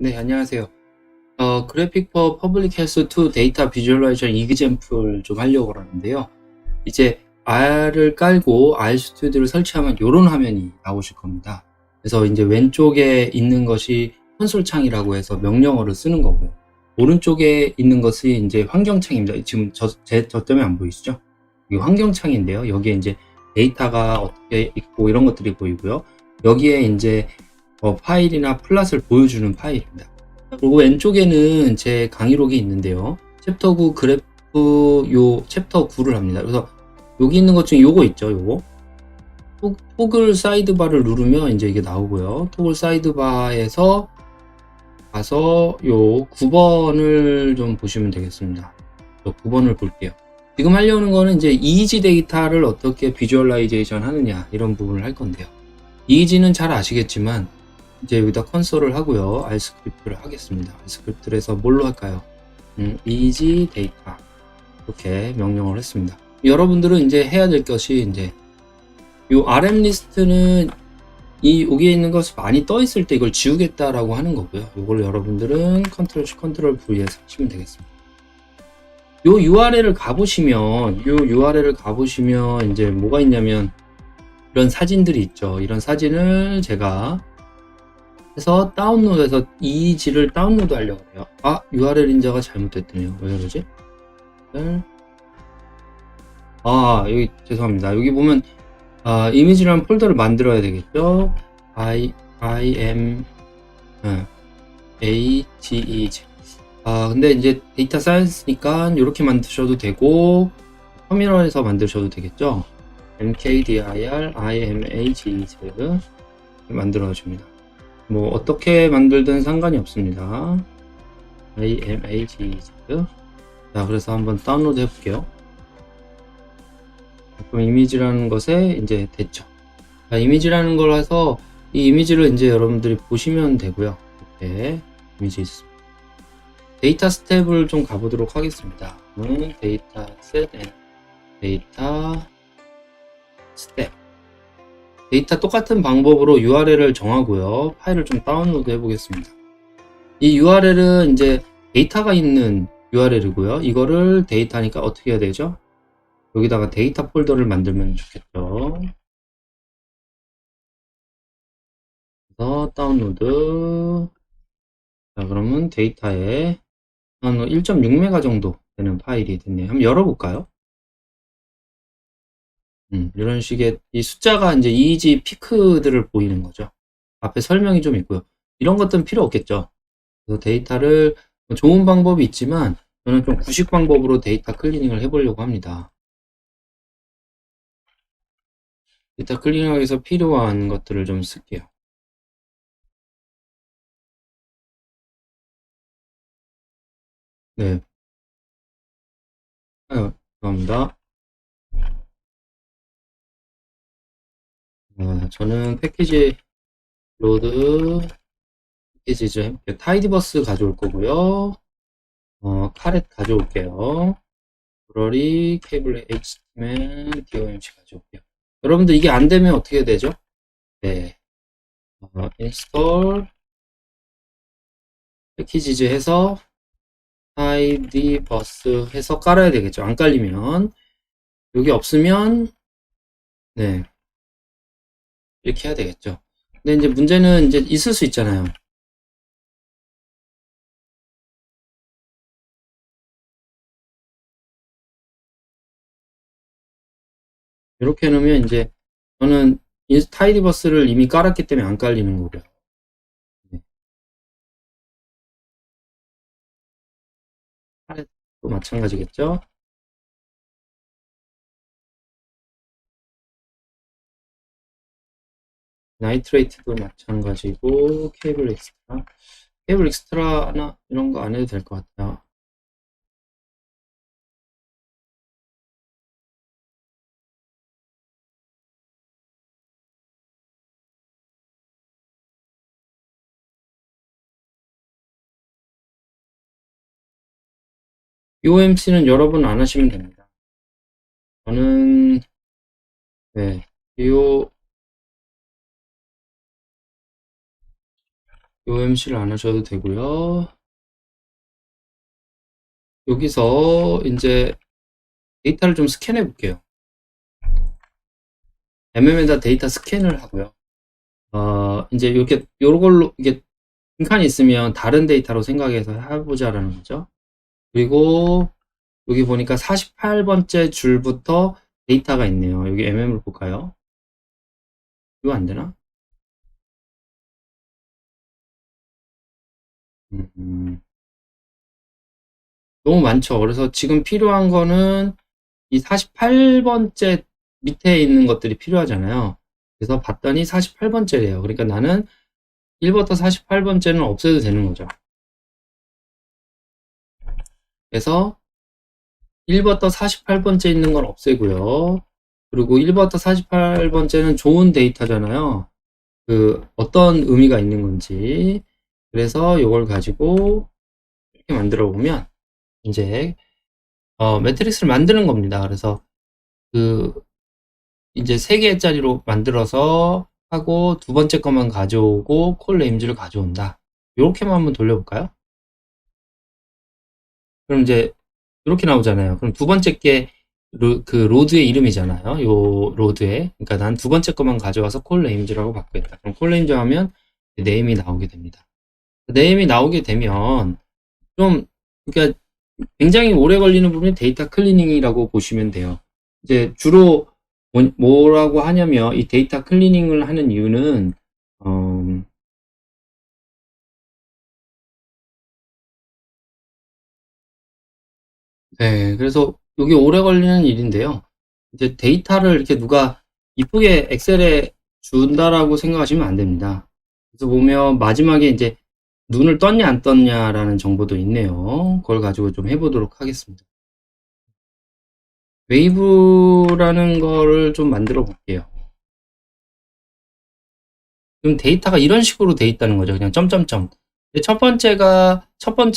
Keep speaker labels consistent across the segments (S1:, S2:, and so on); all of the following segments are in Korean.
S1: 네, 안녕하세요. 그래픽 for Public Health to Data Visualization example 좀 하려고 하는데요. 이제 R을 깔고 RStudi오를 설치하면 이런 화면이 나오실 겁니다. 그래서 이제 왼쪽에 있는 것이 콘솔 창이라고 해서 명령어를 쓰는 거고요. 오른쪽에 있는 것이 이제 환경창입니다. 지금 저 때문에 안 보이시죠? 이 환경창인데요. 여기에 이제 데이터가 어떻게 있고 이런 것들이 보이고요. 여기에 이제 파일이나 플랫을 보여주는 파일입니다. 그리고 왼쪽에는 제 강의록이 있는데요. 챕터 9 그래프 요 챕터 9를 합니다. 그래서 여기 있는 것 중에 요거 있죠. 요거 토글 사이드바를 누르면 이제 이게 나오고요. 토글 사이드바에서 가서 요 9번을 좀 보시면 되겠습니다. 저 9번을 볼게요. 지금 하려는 거는 이제 이지 데이터를 어떻게 비주얼라이제이션 하느냐 이런 부분을 할 건데요. 이지는 잘 아시겠지만 이제 여기다 컨솔을 하고요. R 스크립트를 하겠습니다. R 스크립트를 해서 뭘로 할까요? easy data 이렇게 명령을 했습니다. 여러분들은 이제 해야 될 것이 이제 이 RM 리스트는 이 여기에 있는 것이 많이 떠 있을 때 이걸 지우겠다라고 하는 거고요. 이걸 여러분들은 컨트롤 C 컨트롤 V에서 하시면 되겠습니다. 요 URL을 가보시면 이제 뭐가 있냐면 이런 사진들이 있죠. 이런 사진을 제가 해서 다운로드해서 이지를 다운로드 하려고 해요. URL 인자가 잘못됐네요. 왜 그러지? 여기 죄송합니다. 여기 보면 이미지라는 폴더를 만들어야 되겠죠. IM AGEG. 근데 이제 데이터 사이언스니까 이렇게 만드셔도 되고 터미널에서 만드셔도 되겠죠. mkdir IMAGEG 만들어줍니다. 뭐 어떻게 만들든 상관이 없습니다. IMAGEG. 자, 그래서 한번 다운로드 해볼게요. 그럼 이미지라는 것에 이제 됐죠. 자, 이미지라는 걸 해서 이 이미지를 이제 여러분들이 보시면 되고요. 이렇게 이미지 있습니다. 데이터 스텝을 좀 가보도록 하겠습니다. 데이터 셋 앤 데이터 스텝. 데이터 똑같은 방법으로 URL을 정하고요. 파일을 좀 다운로드 해보겠습니다. 이 URL은 이제 데이터가 있는 URL이고요. 이거를 데이터니까 어떻게 해야 되죠? 여기다가 데이터 폴더를 만들면 좋겠죠. 그래서 다운로드. 자, 그러면 데이터에 한 1.6메가 정도 되는 파일이 됐네요. 한번 열어볼까요? 이런 식의 이 숫자가 이제 이지 피크들을 보이는 거죠. 앞에 설명이 좀 있고요. 이런 것들은 필요 없겠죠. 그래서 데이터를 좋은 방법이 있지만 저는 좀 구식 방법으로 데이터 클리닝을 해보려고 합니다. 데이터 클리닝하기 위해서 필요한 것들을 좀 쓸게요. 네. 감사합니다. 저는 패키지 로드 패키지즈 해볼게요. 타이디버스 가져올 거고요. 카렛 가져올게요. 브러리 케이블 HTML DOMC 가져올게요. 여러분들 이게 안 되면 어떻게 되죠? 네. 인스톨 패키지즈 해서 타이디버스 해서 깔아야 되겠죠. 안 깔리면 여기 없으면 네 이렇게 해야 되겠죠. 근데 이제 문제는 이제 있을 수 있잖아요. 이렇게 해놓으면 이제 저는 타이디버스를 이미 깔았기 때문에 안 깔리는 거고요. 네. 또 마찬가지겠죠. 나이트레이트도 마찬가지고 케이블 엑스트라나 이런 거 안 해도 될 것 같아요. UMC는 여러분 안 하시면 됩니다. 저는 네, 요 OMC를 안 하셔도 되고요. 여기서 이제 데이터를 좀 스캔해 볼게요. MM에다 데이터 스캔을 하고요. 이제 이렇게 요걸로 이게 빈칸이 있으면 다른 데이터로 생각해서 해보자라는 거죠. 그리고 여기 보니까 48번째 줄부터 데이터가 있네요. 여기 MM을 볼까요? 이거 안 되나? 너무 많죠. 그래서 지금 필요한 거는 이 48번째 밑에 있는 것들이 필요하잖아요. 그래서 봤더니 48번째래요. 그러니까 나는 1부터 48번째는 없애도 되는 거죠. 그래서 1부터 48번째 있는 건 없애고요. 그리고 1부터 48번째는 좋은 데이터잖아요. 그 어떤 의미가 있는 건지. 그래서 이걸 가지고 이렇게 만들어 보면 이제 매트릭스를 만드는 겁니다. 그래서 그 이제 3개짜리로 만들어서 하고 두 번째 것만 가져오고 콜 네임즈를 가져온다. 이렇게만 한번 돌려볼까요? 그럼 이제 이렇게 나오잖아요. 그럼 두 번째 게 그 로드의 이름이잖아요. 요 로드에. 그러니까 난 두 번째 것만 가져와서 콜 네임즈라고 바꾸겠다. 그럼 콜 네임즈 하면 네임이 나오게 됩니다. 네임이 나오게 되면 좀 그러니까 굉장히 오래 걸리는 부분이 데이터 클리닝이라고 보시면 돼요. 이제 주로 뭐라고 하냐면 이 데이터 클리닝을 하는 이유는 네, 그래서 이게 오래 걸리는 일인데요. 이제 데이터를 이렇게 누가 이쁘게 엑셀에 준다라고 생각하시면 안 됩니다. 그래서 보면 마지막에 이제 눈을 떴냐 안 떴냐라는 정보도 있네요. 그걸 가지고 좀 해보도록 하겠습니다. 웨이브라는 거를 좀 만들어 볼게요. 그럼 데이터가 이런 식으로 돼 있다는 거죠. 그냥 점점점. 첫 번째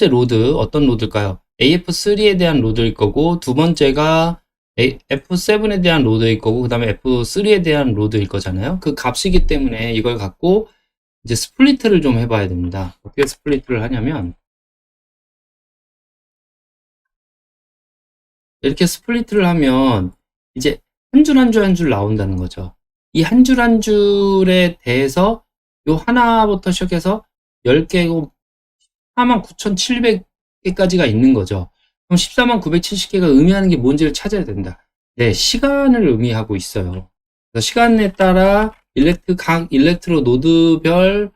S1: 로드, 어떤 로드일까요? AF3에 대한 로드일 거고, 두 번째가 F7에 대한 로드일 거고, 그 다음에 F3에 대한 로드일 거잖아요. 그 값이기 때문에 이걸 갖고 이제 스플리트를 좀 해봐야 됩니다. 어떻게 스플리트를 하냐면, 이렇게 스플리트를 하면 이제 한 줄 한 줄 한 줄 나온다는 거죠. 이 한 줄 한 줄에 대해서 요 하나부터 시작해서 10개고 49,700개까지가 있는 거죠. 그럼 14970개가 의미하는 게 뭔지를 찾아야 된다. 네, 시간을 의미하고 있어요. 그래서 시간에 따라 각 일렉트로 노드별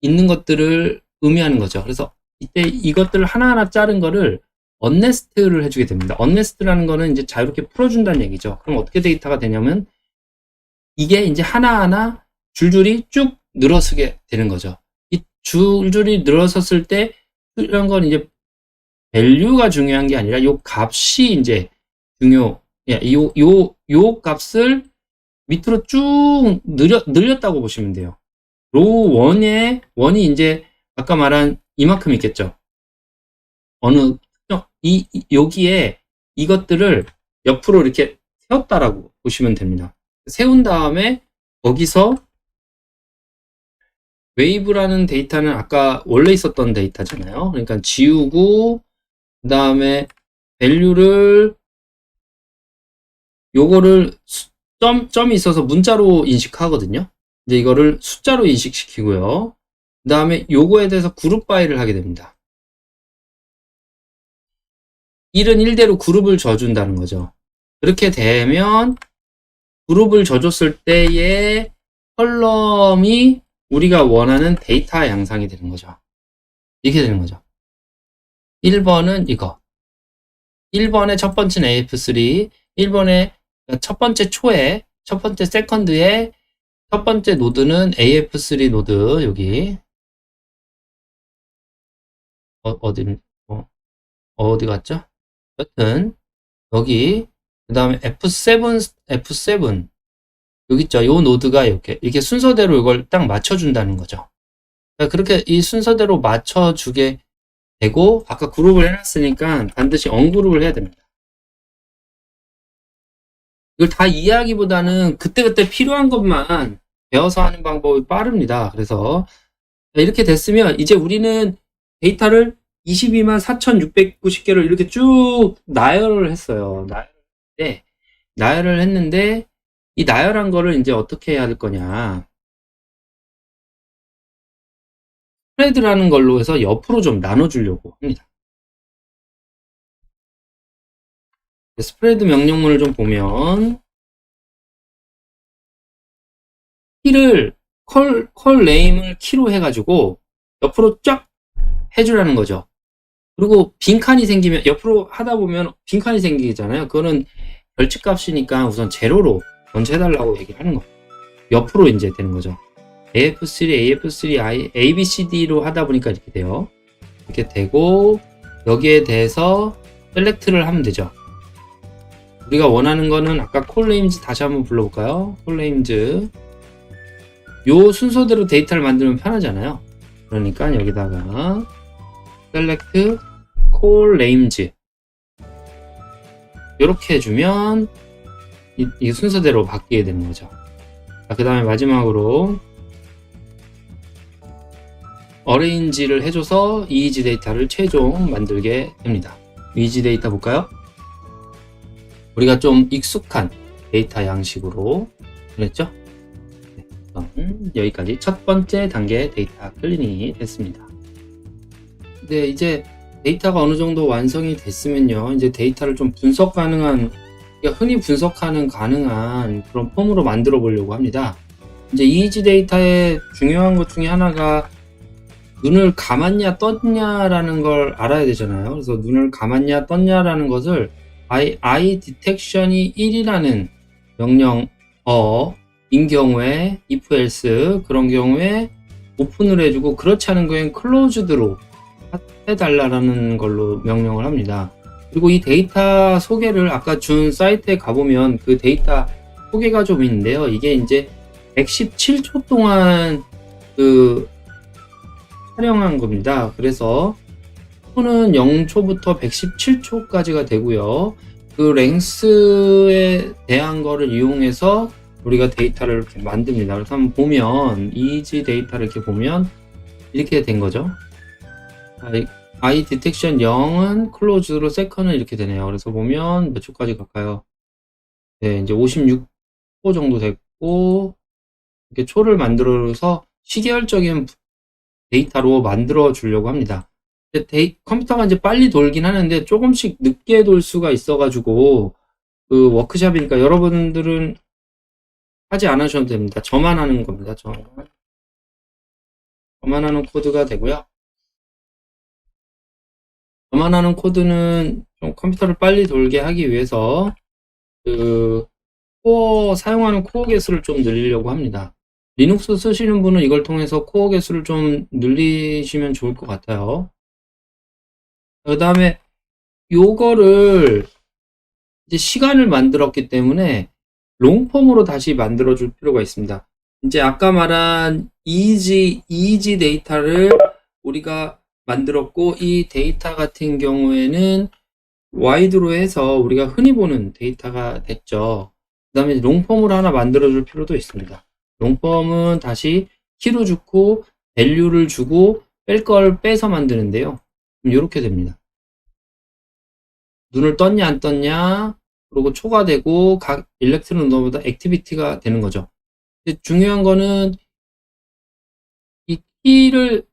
S1: 있는 것들을 의미하는 거죠. 그래서 이때 이것들을 하나하나 자른 거를 언네스트를 해주게 됩니다. 언네스트라는 거는 이제 자유롭게 풀어준다는 얘기죠. 그럼 어떻게 데이터가 되냐면 이게 이제 하나하나 줄줄이 쭉 늘어서게 되는 거죠. 이 줄줄이 늘어섰을 때 이런 건 이제 밸류가 중요한 게 아니라 요 값이 이제 중요. 요 값을 밑으로 쭉 늘렸다고 보시면 돼요. 로우 1이 이제 아까 말한 이만큼 있겠죠. 어느 여기에 이것들을 옆으로 이렇게 세웠다라고 보시면 됩니다. 세운 다음에 거기서 웨이브라는 데이터는 아까 원래 있었던 데이터잖아요. 그러니까 지우고 그 다음에 밸류를 요거를 점이 있어서 문자로 인식하거든요. 이제 이거를 숫자로 인식시키고요. 그 다음에 요거에 대해서 그룹 바이를 하게 됩니다. 1은 1대로 그룹을 줘준다는 거죠. 그렇게 되면 그룹을 줘줬을 때의 컬럼이 우리가 원하는 데이터 양상이 되는 거죠. 이렇게 되는 거죠. 1번은 이거. 1번의 첫 번째는 AF3, 1번의 첫 번째 초에, 첫 번째 세컨드의 첫 번째 노드는 AF3 노드, 여기. 어디 갔죠? 여튼, 여기. 그 다음에 F7, 여기 있죠. 요 노드가 이렇게 순서대로 이걸 딱 맞춰준다는 거죠. 그러니까 그렇게 이 순서대로 맞춰주게 되고, 아까 그룹을 해놨으니까 반드시 언그룹을 해야 됩니다. 이걸 다 이해하기보다는 그때그때 필요한 것만 배워서 하는 방법이 빠릅니다. 그래서 이렇게 됐으면 이제 우리는 데이터를 224,690개를 이렇게 쭉 나열을 했어요. 나열을 했는데 이 나열한 거를 이제 어떻게 해야 할 거냐. 스프레드라는 걸로 해서 옆으로 좀 나눠주려고 합니다. 스프레드 명령문을 좀 보면 키를 컬 네임을 키로 해가지고 옆으로 쫙 해주라는 거죠. 그리고 빈칸이 생기면 옆으로 하다 보면 빈칸이 생기잖아요. 그거는 별칙값이니까 우선 제로로 먼저 해달라고 얘기를 하는 거예요. 옆으로 이제 되는 거죠. AF3, ABCD로 하다 보니까 이렇게 돼요. 이렇게 되고 여기에 대해서 셀렉트를 하면 되죠. 우리가 원하는 거는 아까 콜네임즈 다시 한번 불러볼까요? 콜네임즈 요 순서대로 데이터를 만들면 편하잖아요. 그러니까 여기다가 셀렉트 콜네임즈 이렇게 해주면 이 순서대로 바뀌게 되는 거죠. 그 다음에 마지막으로 어레인지를 해줘서 이지 데이터를 최종 만들게 됩니다. 이지 데이터 볼까요? 우리가 좀 익숙한 데이터 양식으로 그랬죠? 여기까지 첫 번째 단계 데이터 클리닝이 됐습니다. 네, 이제 데이터가 어느 정도 완성이 됐으면요, 이제 데이터를 좀 분석 가능한, 흔히 분석하는 가능한 그런 폼으로 만들어 보려고 합니다. 이제 이지 데이터의 중요한 것 중에 하나가 눈을 감았냐 떴냐라는 걸 알아야 되잖아요. 그래서 눈을 감았냐 떴냐라는 것을 eye detection이 1이라는 명령어인 경우에 if else, 그런 경우에 오픈을 해주고 그렇지 않은 경우에는 closed로 해달라는 걸로 명령을 합니다. 그리고 이 데이터 소개를 아까 준 사이트에 가보면 그 데이터 소개가 좀 있는데요. 이게 이제 117초 동안 촬영한 겁니다. 그래서 초는 0초부터 117초까지가 되고요. 그 랭스에 대한 거를 이용해서 우리가 데이터를 이렇게 만듭니다. 그래서 한번 보면 이지 데이터를 이렇게 보면 이렇게 된 거죠. eye detection 0은 close로 second은 이렇게 되네요. 그래서 보면 몇 초까지 갈까요? 네, 이제 56초 정도 됐고 이렇게 초를 만들어서 시계열적인 데이터로 만들어 주려고 합니다. 컴퓨터가 이제 빨리 돌긴 하는데 조금씩 늦게 돌 수가 있어가지고 그 워크샵이니까 여러분들은 하지 않으셔도 됩니다. 저만 하는 겁니다. 저만 하는 코드가 되고요. 저만 하는 코드는 좀 컴퓨터를 빨리 돌게 하기 위해서 사용하는 코어 개수를 좀 늘리려고 합니다. 리눅스 쓰시는 분은 이걸 통해서 코어 개수를 좀 늘리시면 좋을 것 같아요. 그 다음에 요거를 이제 시간을 만들었기 때문에 롱폼으로 다시 만들어 줄 필요가 있습니다. 이제 아까 말한 이지 데이터를 우리가 만들었고 이 데이터 같은 경우에는 와이드로 해서 우리가 흔히 보는 데이터가 됐죠. 그 다음에 롱폼으로 하나 만들어 줄 필요도 있습니다. 롱폼은 다시 키로 주고 밸류를 주고 뺄 걸 빼서 만드는데요. 이렇게 됩니다. 눈을 떴냐 안 떴냐, 그리고 초가 되고 각 일렉트론 넘어보다 액티비티가 되는 거죠. 중요한 거는 이 키를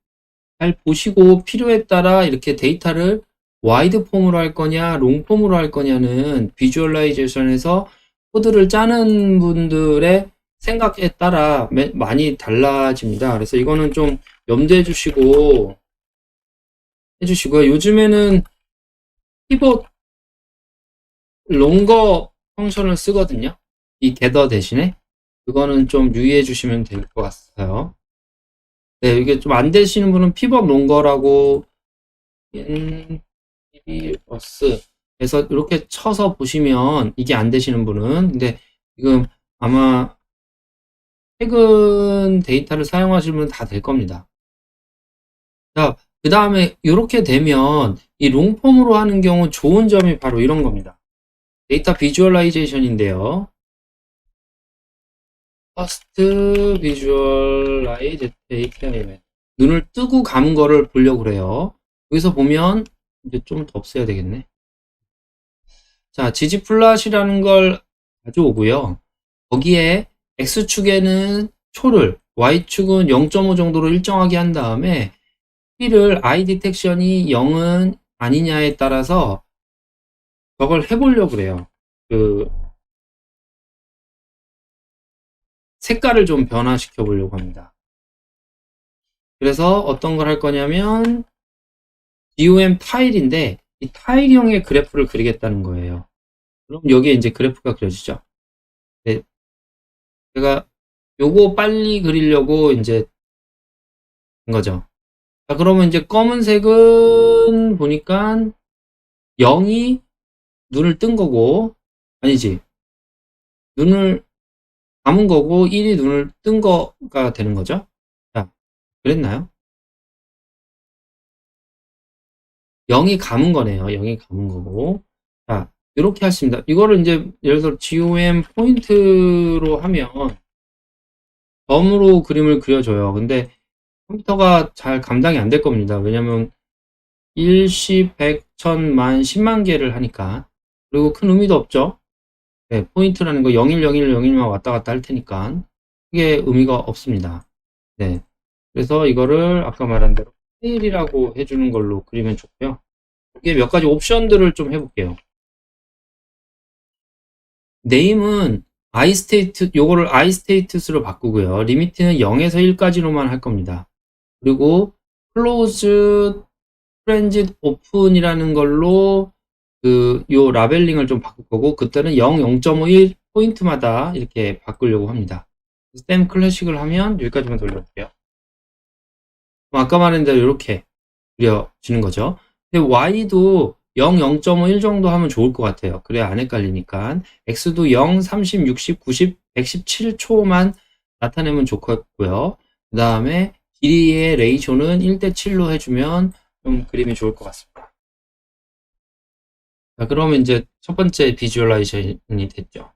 S1: 잘 보시고 필요에 따라 이렇게 데이터를 와이드 폼으로 할 거냐 롱 폼으로 할 거냐는 비주얼라이제이션에서 코드를 짜는 분들의 생각에 따라 많이 달라집니다. 그래서 이거는 좀 염두해 주시고요. 요즘에는 키보드 롱거 펑션을 쓰거든요. 이 겟더 대신에. 그거는 좀 유의해 주시면 될 것 같아요. 네, 이게 좀 안 되시는 분은 피벗 롱거라고 NB버스 에서 이렇게 쳐서 보시면 이게 안 되시는 분은, 근데 지금 아마 최근 데이터를 사용하시는 분은 다 될 겁니다. 자, 그 다음에 이렇게 되면 이 롱폼으로 하는 경우 좋은 점이 바로 이런 겁니다. 데이터 비주얼라이제이션인데요. First visualize data element. 눈을 뜨고 감은 거를 보려고 그래요. 여기서 보면 이제 좀 더 없애야 되겠네. 자, 지지 플랫이라는 걸 가져오고요. 거기에 X축에는 초를, Y축은 0.5 정도로 일정하게 한 다음에 P를 I 디텍션이 0은 아니냐에 따라서 저걸 해보려고 그래요. 그 색깔을 좀 변화시켜 보려고 합니다. 그래서 어떤 걸 할 거냐면 DOM 타일인데 이 타일형의 그래프를 그리겠다는 거예요. 그럼 여기에 이제 그래프가 그려지죠. 네, 제가 요거 빨리 그리려고 이제 한 거죠. 자, 그러면 이제 검은색은 보니까 0이 눈을 뜬 거고, 아니지, 눈을 감은 거고 1이 눈을 뜬 거가 되는 거죠. 자, 그랬나요? 0이 감은 거네요. 0이 감은 거고. 자, 이렇게 하십니다. 이거를 이제 예를 들어 GOM 포인트로 하면 점으로 그림을 그려줘요. 근데 컴퓨터가 잘 감당이 안 될 겁니다. 왜냐면 일시, 백, 천, 만, 10만 개를 하니까. 그리고 큰 의미도 없죠. 네, 포인트라는 거 01, 01, 01만 왔다 갔다 할 테니까 크게 의미가 없습니다. 네. 그래서 이거를 아까 말한 대로 테일이라고 해주는 걸로 그리면 좋고요. 이게 몇 가지 옵션들을 좀 해볼게요. 네임은 iState, 요거를 iStates로 바꾸고요. 리미트는 0에서 1까지로만 할 겁니다. 그리고 close, transit, open이라는 걸로 요 라벨링을 좀 바꿀 거고, 그때는 0, 0.5, 1 포인트마다 이렇게 바꾸려고 합니다. stem 클래식을 하면 여기까지만 돌려볼게요. 아까 말한 대로 이렇게 그려지는 거죠. 근데 y도 0, 0.5, 1 정도 하면 좋을 것 같아요. 그래야 안 헷갈리니까. x도 0, 30, 60, 90, 117초만 나타내면 좋겠고요. 그 다음에 길이의 레이쇼는 1대7로 해주면 좀 그림이 좋을 것 같습니다. 자, 그러면 이제 첫 번째 비주얼라이제이션이 됐죠.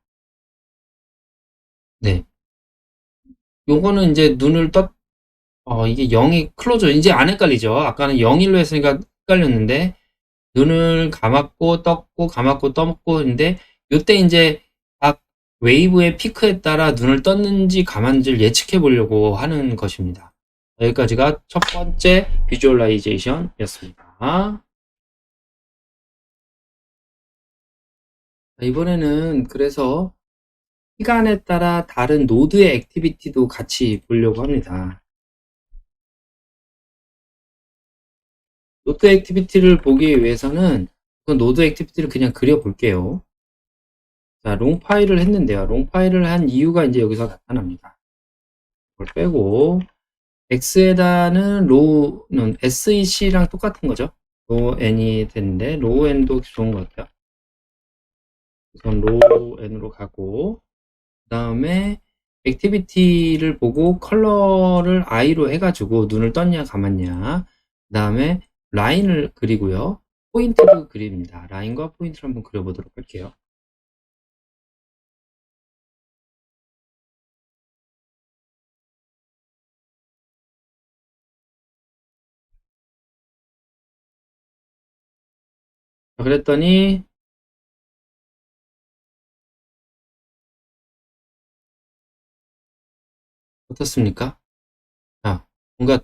S1: 네. 요거는 이제 눈을 이게 0이 클로저. 이제 안 헷갈리죠. 아까는 0, 1로 했으니까 헷갈렸는데, 눈을 감았고 떴고 감았고 떴고 했는데 요때 이제 각 웨이브의 피크에 따라 눈을 떴는지 감았는지를 예측해 보려고 하는 것입니다. 여기까지가 첫 번째 비주얼라이제이션이었습니다. 이번에는 그래서 시간에 따라 다른 노드의 액티비티도 같이 보려고 합니다. 노드 액티비티를 보기 위해서는 그 노드 액티비티를 그냥 그려볼게요. 자, 롱 파일을 했는데요. 롱 파일을 한 이유가 이제 여기서 나타납니다. 이걸 빼고 x에다는 로우는 sec랑 똑같은 거죠. 로우 n이 됐는데 로우 n도 좋은 것 같아요. 우선 로우 n으로 가고 그 다음에 액티비티를 보고 컬러를 i로 해가지고 눈을 떴냐 감았냐 그 다음에 라인을 그리고요. 포인트도 그립니다. 라인과 포인트를 한번 그려보도록 할게요. 자, 그랬더니 어떻습니까? 자, 뭔가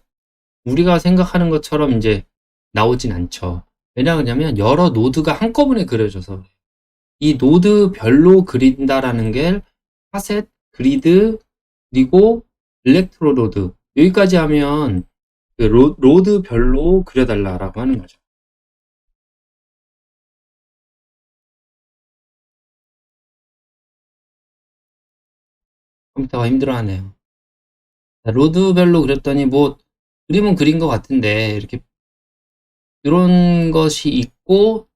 S1: 우리가 생각하는 것처럼 이제 나오진 않죠. 왜냐 그러냐면 여러 노드가 한꺼번에 그려져서 이 노드별로 그린다라는 게 파셋, 그리드, 그리고 일렉트로로드 여기까지 하면 그 로드별로 그려달라라고 하는 거죠. 컴퓨터가 힘들어하네요. 로드별로 그렸더니 뭐 그림은 그린 것 같은데 이렇게 이런 것이 있고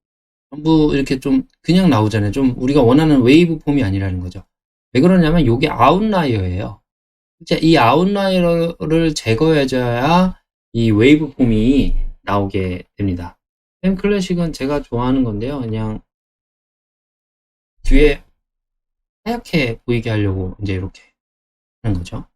S1: 전부 이렇게 좀 그냥 나오잖아요. 좀 우리가 원하는 웨이브 폼이 아니라는 거죠. 왜 그러냐면 이게 아웃라이어예요. 이제 이 아웃라이어를 제거해줘야 이 웨이브 폼이 나오게 됩니다. 펜 클래식은 제가 좋아하는 건데요. 그냥 뒤에 하얗게 보이게 하려고 이제 이렇게 하는 거죠.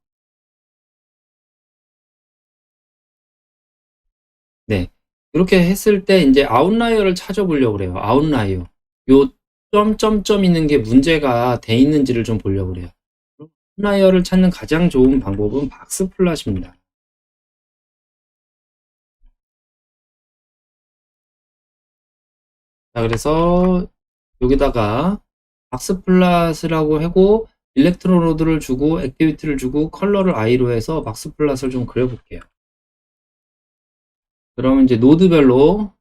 S1: 네. 이렇게 했을 때 이제 아웃라이어를 찾아보려고 그래요. 아웃라이어. 요 점점점 있는 게 문제가 돼 있는지를 좀 보려고 그래요. 아웃라이어를 찾는 가장 좋은 방법은 박스플랫입니다. 자, 그래서 여기다가 박스플랫이라고 하고 일렉트로로드를 주고 액티비티를 주고 컬러를 I로 해서 박스플랫을 좀 그려볼게요. 그러면 이제 노드별로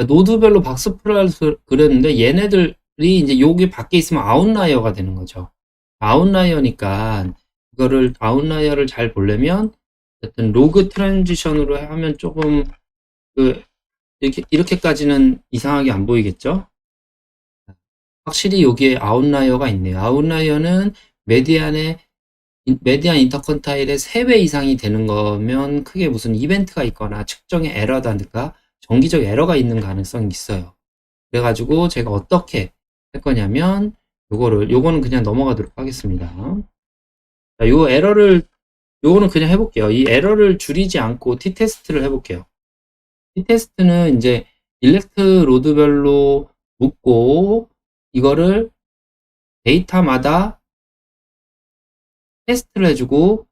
S1: 노드별로 박스플랫을 그렸는데 얘네들이 이제 여기 밖에 있으면 아웃라이어가 되는 거죠. 아웃라이어니까 이거를 아웃라이어를 잘 보려면 어쨌든 로그 트랜지션으로 하면 조금 그 이렇게까지는 이상하게 안 보이겠죠? 확실히 여기에 아웃라이어가 있네요. 아웃라이어는 메디안 인터컨타일의 3배 이상이 되는 거면 크게 무슨 이벤트가 있거나 측정의 에러다든가 정기적 에러가 있는 가능성이 있어요. 그래가지고 제가 어떻게 할 거냐면 요거는 그냥 넘어가도록 하겠습니다. 자, 요거는 그냥 해볼게요. 이 에러를 줄이지 않고 t-테스트를 해볼게요. t-테스트는 이제 일렉트로드별로 묶고 이거를 데이터마다 테스트를 해주고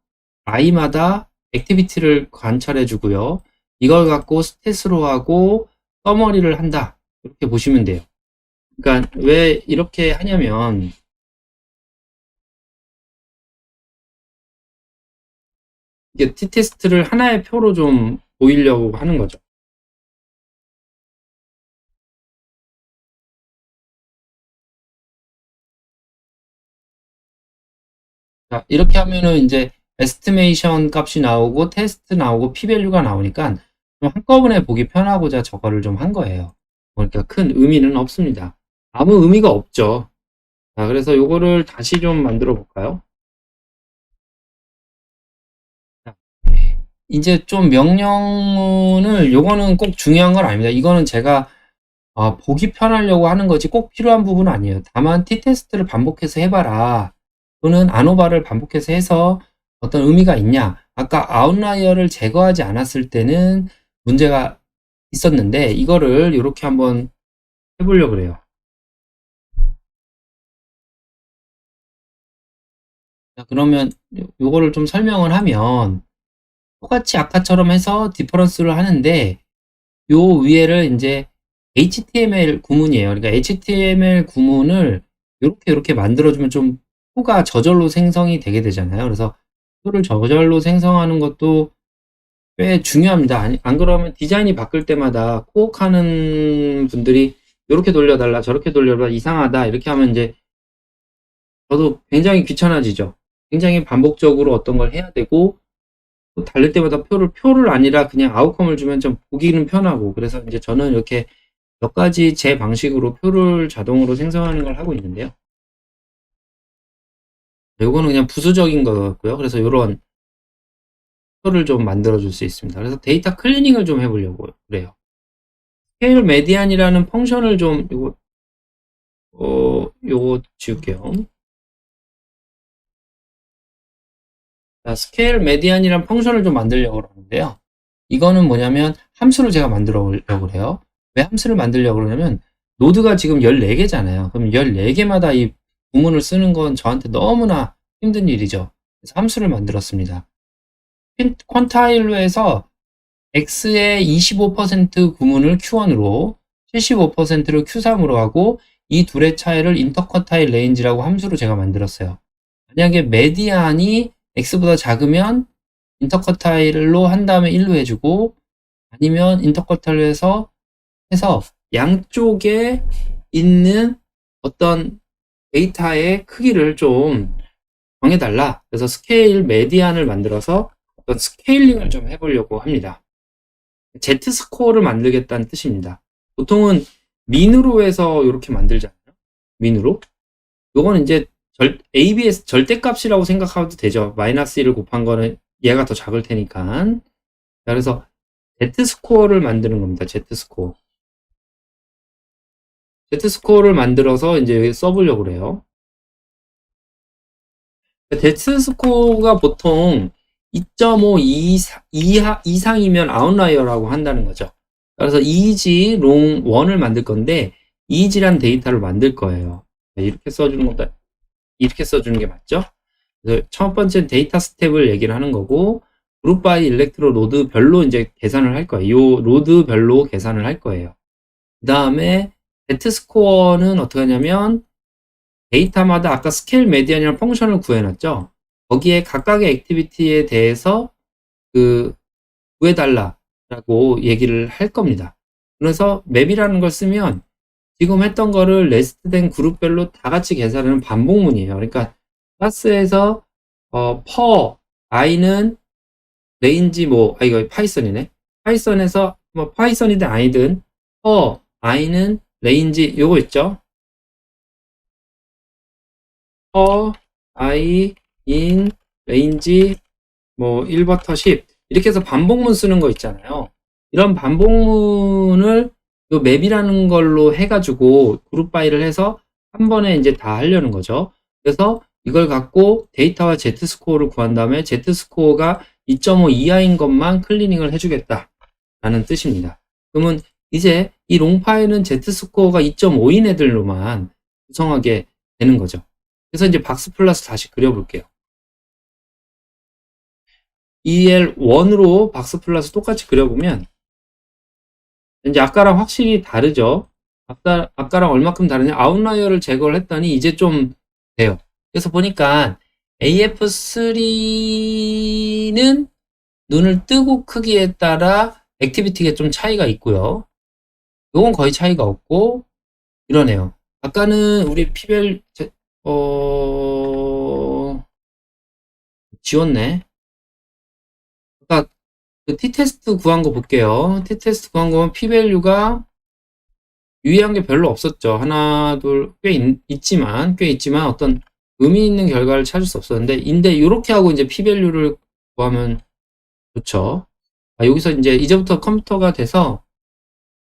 S1: i마다 액티비티를 관찰해주고요. 이걸 갖고 스탯으로 하고 서머리를 한다. 이렇게 보시면 돼요. 그러니까 왜 이렇게 하냐면 이게 t-테스트를 하나의 표로 좀 보이려고 하는 거죠. 자, 이렇게 하면은 이제 에스티메이션 값이 나오고 테스트 나오고 p-밸류가 나오니까 좀 한꺼번에 보기 편하고자 저거를 좀 한 거예요. 그러니까 큰 의미는 없습니다. 아무 의미가 없죠. 자, 그래서 요거를 다시 좀 만들어 볼까요? 자, 이제 좀 명령문을 요거는 꼭 중요한 건 아닙니다. 이거는 제가 보기 편하려고 하는 거지 꼭 필요한 부분은 아니에요. 다만 t-테스트를 반복해서 해봐라. 또는 아노바를 반복해서 해서 어떤 의미가 있냐. 아까 아웃라이어를 제거하지 않았을 때는 문제가 있었는데 이거를 이렇게 한번 해보려고 그래요. 자, 그러면 요거를 좀 설명을 하면 똑같이 아까처럼 해서 디퍼런스를 하는데 요 위에를 이제 HTML 구문이에요. 그러니까 HTML 구문을 이렇게 만들어주면 좀 표가 저절로 생성이 되게 되잖아요. 그래서 표를 저절로 생성하는 것도 꽤 중요합니다. 안 그러면 디자인이 바뀔 때마다 코옥하는 분들이 이렇게 돌려달라, 저렇게 돌려달라, 이상하다 이렇게 하면 이제 저도 굉장히 귀찮아지죠. 굉장히 반복적으로 어떤 걸 해야 되고 또 달릴 때마다 표를 아니라 그냥 아웃컴을 주면 좀 보기는 편하고 그래서 이제 저는 이렇게 몇 가지 제 방식으로 표를 자동으로 생성하는 걸 하고 있는데요. 이거는 그냥 부수적인 거였고요. 그래서 이런 표를 좀 만들어 줄 수 있습니다. 그래서 데이터 클리닝을 좀 해보려고 그래요. 스케일 메디안이라는 펑션을 좀 요거 지울게요. 자, 스케일 메디안이라는 펑션을 좀 만들려고 그러는데요. 이거는 뭐냐면 함수를 제가 만들어 보려고 그래요. 왜 함수를 만들려고 그러냐면 노드가 지금 14개잖아요. 그럼 14개마다 이 구문을 쓰는 건 저한테 너무나 힘든 일이죠. 그래서 함수를 만들었습니다. 퀀타일로 해서 x의 25% 구문을 q1으로 75%를 q3으로 하고 이 둘의 차이를 인터쿼타일 레인지라고 함수로 제가 만들었어요. 만약에 메디안이 x보다 작으면 인터쿼타일로 한 다음에 1로 해주고 아니면 인터쿼타일로 해서 양쪽에 있는 어떤 데이터의 크기를 좀 정해달라. 그래서 스케일 메디안을 만들어서 어떤 스케일링을 좀 해보려고 합니다. Z스코어를 만들겠다는 뜻입니다. 보통은 민으로 해서 이렇게 만들잖아요. 민으로. 요거는 이제 ABS 절대값이라고 생각해도 되죠. 마이너스 1을 곱한 거는 얘가 더 작을 테니까. 자, 그래서 Z스코어를 만드는 겁니다. Z스코어. Z스코어를 만들어서 이제 써보려고 그래요. Z스코어가 보통 2.5 이상이면 아웃라이어라고 한다는 거죠. 그래서 이지 롱 1을 만들 건데 이지란 데이터를 만들 거예요. 이렇게 써주는 것도 이렇게 써주는 게 맞죠? 그래서 첫 번째 데이터 스텝을 얘기를 하는 거고 그룹 바이 일렉트로 로드별로 이제 계산을 할 거예요. 이 로드별로 계산을 할 거예요. 그 다음에 Z스코어는 어떻게 하냐면 데이터마다 아까 스케일 메디안이라는 펑션을 구해놨죠. 거기에 각각의 액티비티에 대해서 구해달라라고 얘기를 할 겁니다. 그래서 맵이라는 걸 쓰면 지금 했던 거를 레스트된 그룹별로 다 같이 계산하는 반복문이에요. 그러니까 클래스에서 per i는 레인지 이거 파이썬이네. 파이썬에서 파이썬이든 아니든 per i는 레인지 요거 있죠. per i in range 1부터 10 이렇게 해서 반복문 쓰는 거 있잖아요. 이런 반복문을 요 맵이라는 걸로 해가지고 그룹 바이를 해서 한 번에 이제 다 하려는 거죠. 그래서 이걸 갖고 데이터와 Z스코어를 구한 다음에 Z스코어가 2.5 이하인 것만 클리닝을 해주겠다 라는 뜻입니다. 그러면 이제 이 롱 파일은 Z스코어가 2.5인 애들로만 구성하게 되는 거죠. 그래서 이제 박스 플러스 다시 그려볼게요. EL1으로 박스 플러스 똑같이 그려보면 이제 아까랑 확실히 다르죠. 아까랑 얼마큼 다르냐? 아웃라이어를 제거를 했더니 이제 좀 돼요. 그래서 보니까 AF3는 눈을 뜨고 크기에 따라 액티비티가 좀 차이가 있고요. 요건 거의 차이가 없고 이러네요. 아까는 우리 피벨 지웠네. 아까 그 T테스트 구한 거 볼게요. T테스트 구한 거는 P밸류가 유의한 게 별로 없었죠. 하나, 둘, 꽤 있지만 어떤 의미 있는 결과를 찾을 수 없었는데, 근데 이렇게 하고 이제 P밸류를 구하면 좋죠. 여기서 이제부터 컴퓨터가 돼서,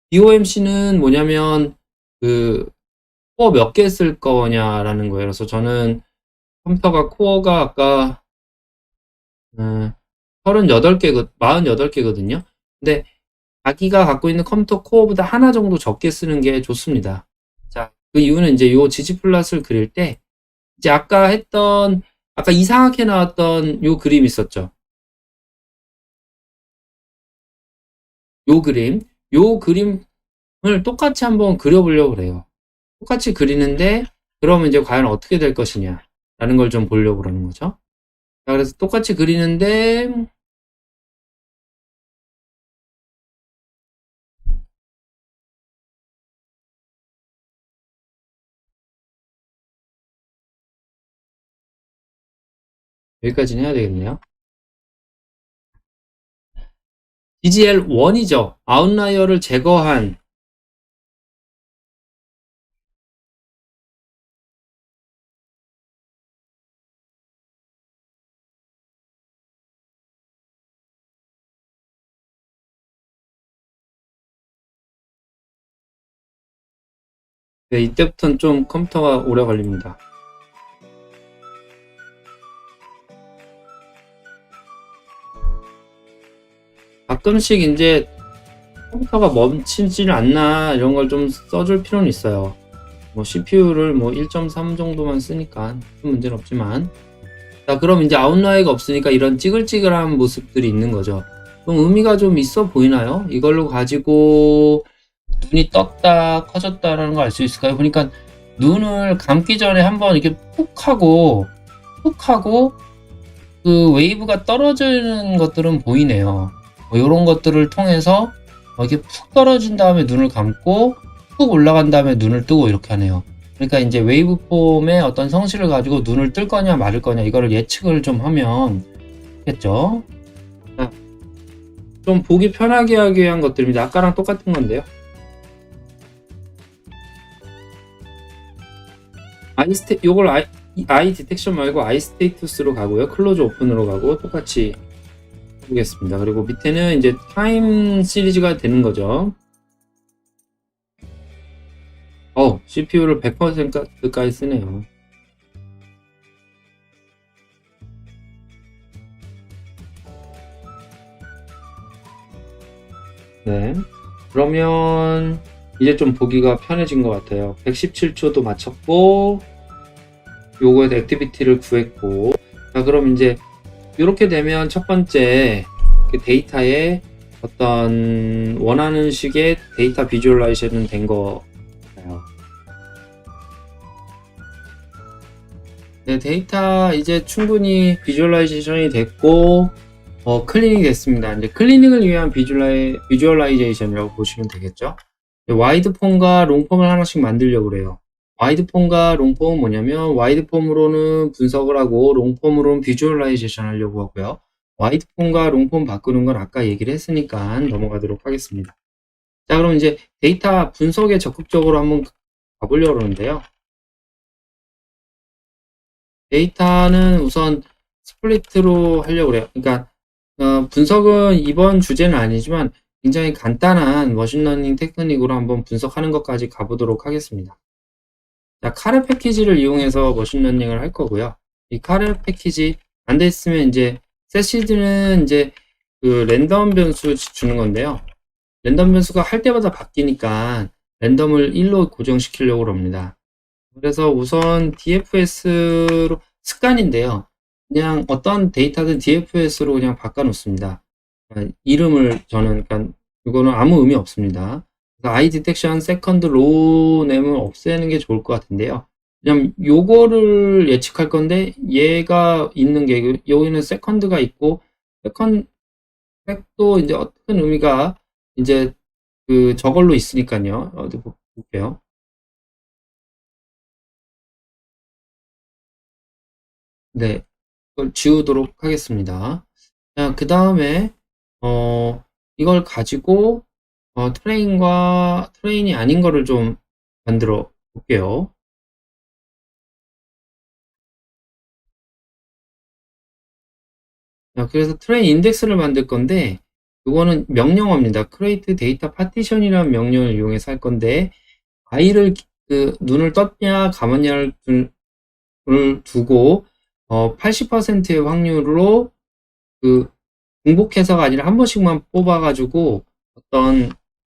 S1: BOMC는 뭐냐면, 코어 몇 개 쓸 거냐라는 거예요. 그래서 저는 코어가 아까, 48개거든요. 근데 자기가 갖고 있는 컴퓨터 코어보다 하나 정도 적게 쓰는 게 좋습니다. 자, 그 이유는 이제 요 지지플랫을 그릴 때, 이제 아까 이상하게 나왔던 요 그림 있었죠. 요 그림을 똑같이 한번 그려보려고 그래요. 똑같이 그리는데, 그러면 이제 과연 어떻게 될 것이냐, 라는 걸 좀 보려고 그러는 거죠. 자, 그래서 똑같이 그리는데, 여기까지는 해야 되겠네요. DGL1이죠. 아웃라이어를 제거한 네, 이때부터는 좀 컴퓨터가 오래 걸립니다. 가끔씩 이제 컴퓨터가 멈추질 않나 이런 걸 좀 써줄 필요는 있어요. CPU를 1.3 정도만 쓰니까 큰 문제는 없지만. 자, 그럼 이제 아웃라이어가 없으니까 이런 찌글찌글한 모습들이 있는 거죠. 좀 의미가 좀 있어 보이나요? 이걸로 가지고 눈이 떴다 커졌다라는 걸 알 수 있을까요? 그러니까 눈을 감기 전에 한번 이렇게 푹 하고 그 웨이브가 떨어지는 것들은 보이네요. 이런 것들을 통해서 이렇게 푹 떨어진 다음에 눈을 감고 푹 올라간 다음에 눈을 뜨고 이렇게 하네요. 그러니까 이제 웨이브폼의 어떤 성질을 가지고 눈을 뜰 거냐 말을 거냐 이거를 예측을 좀 하면 겠죠. 좀 보기 편하게 하기 위한 것들입니다. 아까랑 똑같은 건데요. 요걸 아이 디텍션 말고 아이 스테이투스로 가고요. 클로즈 오픈으로 가고 똑같이 해보겠습니다. 그리고 밑에는 이제 타임 시리즈가 되는 거죠. CPU를 100%까지 쓰네요. 네. 그러면 이제 좀 보기가 편해진 것 같아요. 117초도 맞췄고, 요거에 액티비티를 구했고, 자, 그럼 이제 이렇게 되면 첫 번째 그 데이터에 어떤 원하는 식의 데이터 비주얼라이제이션은 된 거 같아요. 네, 데이터 이제 충분히 비주얼라이제이션이 됐고, 클리닝 됐습니다. 이제 클리닝을 위한 비주얼라이제이션이라고 보시면 되겠죠. 와이드폼과 롱폼을 하나씩 만들려고 그래요. 와이드폼과 롱폼은 뭐냐면, 와이드폼으로는 분석을 하고, 롱폼으로는 비주얼라이제이션 하려고 하고요. 와이드폼과 롱폼 바꾸는 건 아까 얘기를 했으니까 넘어가도록 하겠습니다. 자, 그럼 이제 데이터 분석에 적극적으로 한번 가보려고 그러는데요. 데이터는 우선 스플릿으로 하려고 그래요. 그러니까 분석은 이번 주제는 아니지만 굉장히 간단한 머신러닝 테크닉으로 한번 분석하는 것까지 가보도록 하겠습니다. 자, 카레 패키지를 이용해서 머신러닝을 할 거고요. 이 카레 패키지 안 됐으면 이제 세시드는 이제 그 랜덤 변수 주는 건데요. 랜덤 변수가 할 때마다 바뀌니까 랜덤을 1로 고정시키려고 합니다. 그래서 우선 DFS로 습관인데요. 그냥 어떤 데이터든 DFS로 그냥 바꿔 놓습니다. 이름을 저는, 그러니까 이거는 아무 의미 없습니다. I detection second row name을 없애는 게 좋을 것 같은데요. 그냥 요거를 예측할 건데 얘가 있는 게 여기는 second가 있고 second 도 이제 어떤 의미가 이제 그 저걸로 있으니까요. 어디 볼게요. 네, 이걸 지우도록 하겠습니다. 자, 그 다음에 이걸 가지고 트레인이 아닌 거를 좀 만들어 볼게요. 자, 그래서 트레인 인덱스를 만들 건데 이거는 명령어입니다. create data partition이라는 명령을 이용해서 할 건데 i를 그 눈을 떴냐 감았냐를 두고 80%의 확률로 그 중복해서가 아니라 한 번씩만 뽑아가지고 어떤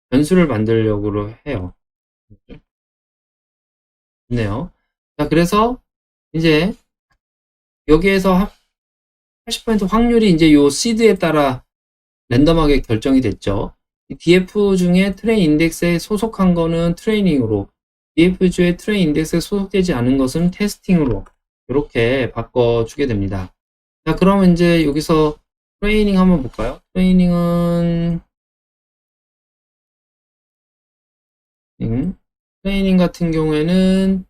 S1: 변수를 만들려고 해요. 좋네요. 자, 그래서 이제 여기에서 80% 확률이 이제 요 시드에 따라 랜덤하게 결정이 됐죠. DF 중에 트레인 인덱스에 소속한 거는 트레이닝으로, DF 중에 트레인 인덱스에 소속되지 않은 것은 테스팅으로 이렇게 바꿔주게 됩니다. 자, 그러면 이제 여기서 트레이닝 한번 볼까요? 트레이닝 같은 경우에는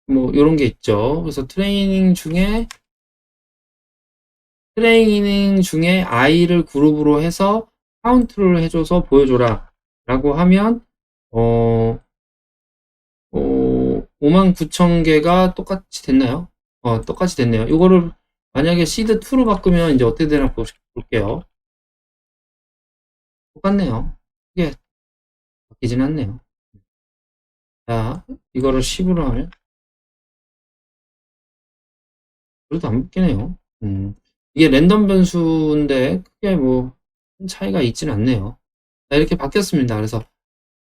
S1: 뭐 이런 게 있죠. 그래서 트레이닝 중에 i를 그룹으로 해서 카운트를 해줘서 보여줘라 라고 하면 59,000개가 똑같이 됐나요? 똑같이 됐네요. 이거를 만약에 시드2로 바꾸면 이제 어떻게 되나 볼게요. 똑같네요. 이게 바뀌진 않네요. 자, 이거를 10으로 하면 그래도 안 바뀌네요. 이게 랜덤 변수인데 크게 뭐 차이가 있진 않네요. 자, 이렇게 바뀌었습니다. 그래서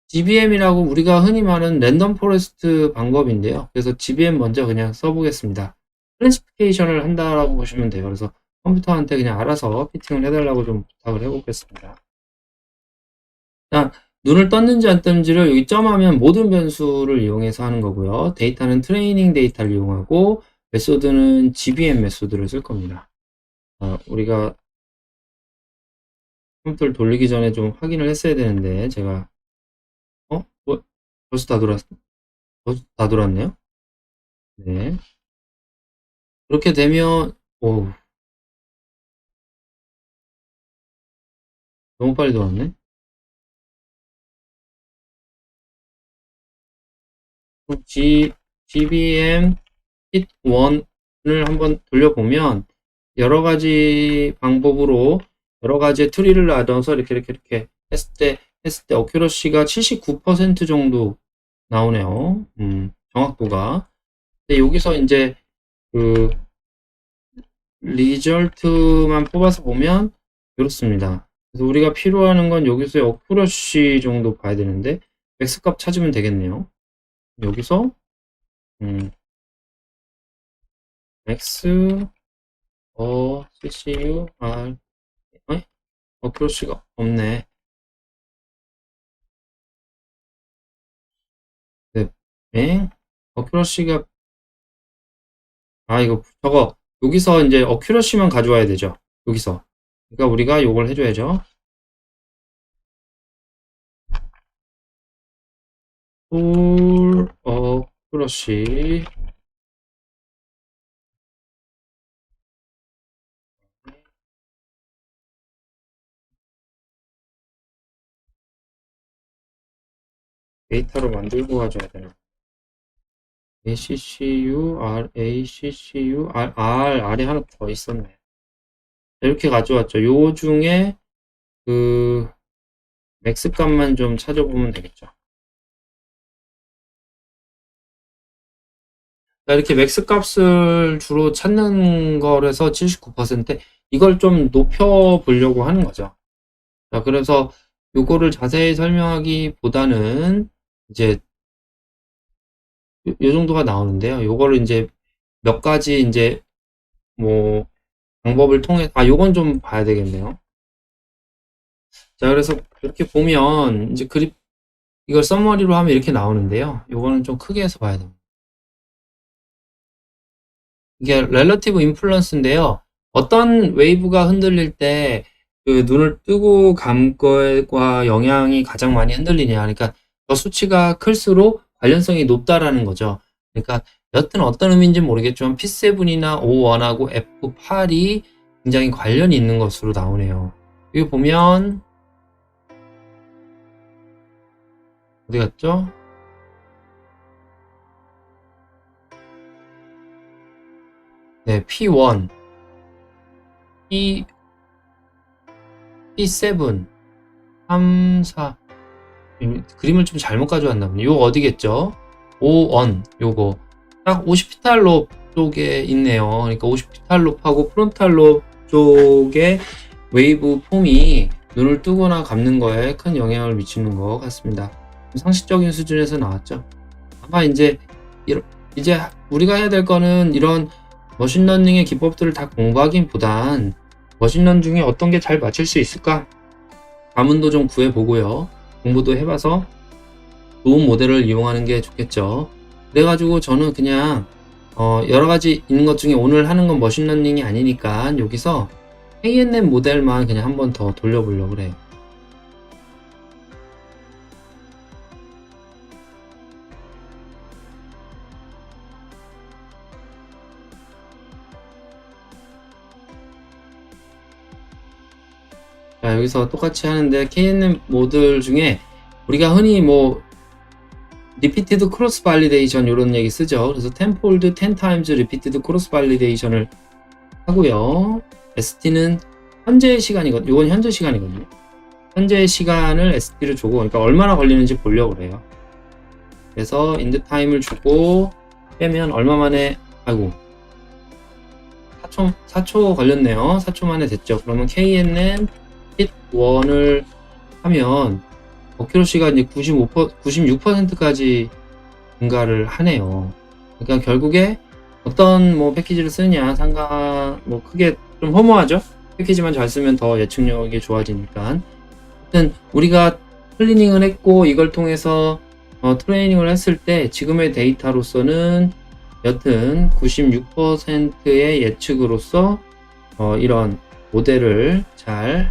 S1: GBM이라고 우리가 흔히 말하는 랜덤 포레스트 방법인데요. 그래서 GBM 먼저 그냥 써보겠습니다. 클래시피케이션을 한다라고 보시면 돼요. 그래서 컴퓨터한테 그냥 알아서 피팅을 해달라고 좀 부탁을 해보겠습니다. 자, 눈을 떴는지 안 떴는지를 여기 점하면 모든 변수를 이용해서 하는 거고요. 데이터는 트레이닝 데이터를 이용하고 메소드는 GBM 메소드를 쓸 겁니다. 우리가 컴퓨터를 돌리기 전에 좀 확인을 했어야 되는데 제가 뭐, 벌써 다 돌았네요. 네. 그렇게 되면 너무 빨리 돌았네. GBM hit 1을 한번 돌려보면 여러 가지 방법으로 여러 가지 트리를 나눠서 이렇게 했을 때 어큐러시가 79% 정도 나오네요. 정확도가. 근데 여기서 이제 그 리절트만 뽑아서 보면 이렇습니다. 그래서 우리가 필요하는 건 여기서의 어큐러시 정도 봐야 되는데 맥스 값 찾으면 되겠네요. 여기서 맥스 CCU R 어큐러시가 없네. 네, 어큐러시가 이거 저거 여기서 이제 어큐러시만 가져와야 되죠. 여기서. 그러니까 우리가 요걸 해줘야죠. full accuracy 데이터로 만들고 가져야 되나? ACCU, ACCU, R이 하나 더 있었네. 이렇게 가져왔죠. 요 중에 그 맥스 값만 좀 찾아보면 되겠죠. 이렇게 맥스 값을 주로 찾는 거라서 79%, 이걸 좀 높여 보려고 하는 거죠. 자, 그래서 요거를 자세히 설명하기보다는 이제 요 정도가 나오는데요. 요거를 이제 몇 가지 이제 뭐 방법을 통해 요건 좀 봐야 되겠네요. 자, 그래서 이렇게 보면 이제 이걸 서머리로 하면 이렇게 나오는데요. 요거는 좀 크게 해서 봐야 됩니다. 이게 렐러티브 인플루언스인데요. 어떤 웨이브가 흔들릴 때 그 눈을 뜨고 감고과 영향이 가장 많이 흔들리냐. 그러니까 저 수치가 클수록 관련성이 높다라는 거죠. 그러니까 여튼 어떤 의미인지 모르겠지만 P7이나 O1하고 F8이 굉장히 관련이 있는 것으로 나오네요. 여기 보면 어디 갔죠? 네, P1, P7, 3, 4. 그림을 좀 잘못 가져왔나 보네. 요거 어디겠죠? O1, 요거. 딱 50피탈 롭 쪽에 있네요. 그러니까 50피탈 롭하고 프론탈 롭 쪽에 웨이브 폼이 눈을 뜨거나 감는 거에 큰 영향을 미치는 것 같습니다. 상식적인 수준에서 나왔죠. 아마 이제 우리가 해야 될 거는 이런 머신러닝의 기법들을 다 공부하기보단 머신러닝 중에 어떤 게 잘 맞출 수 있을까? 자문도 좀 구해보고요. 공부도 해봐서 좋은 모델을 이용하는 게 좋겠죠. 그래가지고 저는 그냥 여러 가지 있는 것 중에 오늘 하는 건 머신러닝이 아니니까 여기서 KNN 모델만 그냥 한번 더 돌려보려고 그래요. 자, 여기서 똑같이 하는데 KNN 모듈 중에 우리가 흔히 뭐 repeated cross validation 이런 얘기 쓰죠. 그래서 tenfold, 10 times repeated cross validation을 하고요. ST는 현재 시간이거든요. 이건 현재 시간이거든요. 현재 시간을 ST를 주고, 그러니까 얼마나 걸리는지 보려고 그래요. 그래서 end time을 주고 빼면 얼마 만에 4초 걸렸네요. 4초 만에 됐죠. 그러면 KNN hit 1을 하면 어큐러시가 이제 96%까지 증가를 하네요. 그러니까 결국에 어떤 뭐 패키지를 쓰느냐 뭐 크게 좀 허무하죠. 패키지만 잘 쓰면 더 예측력이 좋아지니까. 하여튼 우리가 클리닝을 했고 이걸 통해서 트레이닝을 했을 때 지금의 데이터로서는 여튼 96%의 예측으로서 이런 모델을 잘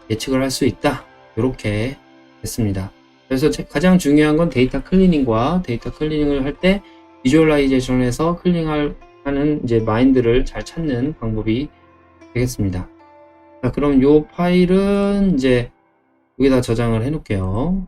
S1: 예측을 할 수 있다. 이렇게 됐습니다. 그래서 가장 중요한 건 데이터 클리닝과 데이터 클리닝을 할 때 비주얼라이제이션에서 클리닝하는 이제 마인드를 잘 찾는 방법이 되겠습니다. 자, 그럼 이 파일은 이제 여기다 저장을 해 놓을게요.